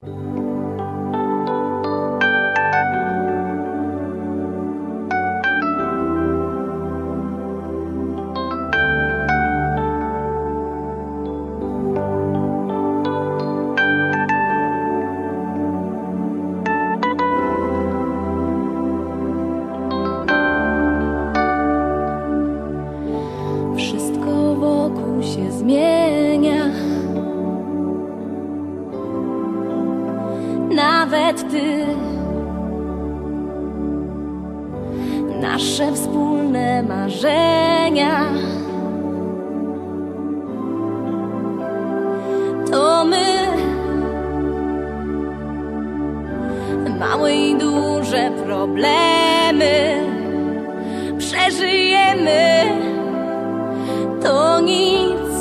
Wszystko wokół się zmienia, nawet ty. Nasze wspólne marzenia to my, małe i duże problemy przeżyjemy. To nic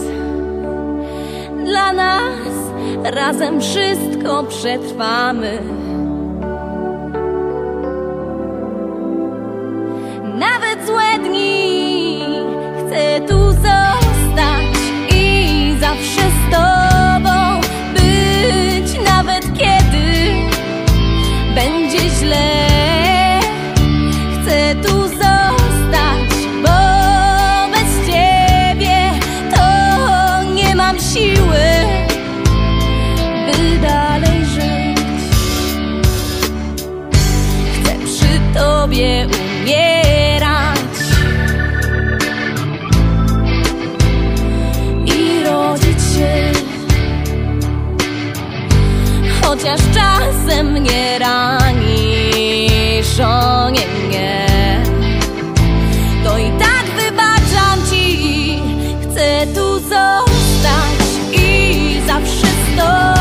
dla nas, razem wszystko przetrwamy. Nawet złe dni chcę tu zostać i zawsze z tobą być, nawet kiedy będzie źle. Chcę tu zostać, bo bez ciebie to nie mam siły, by dalej żyć. Chcę przy tobie umierać i rodzić się, chociaż czasem mnie ranisz, o nie, to i tak wybaczam ci. Chcę tu zostać i zawsze z tobą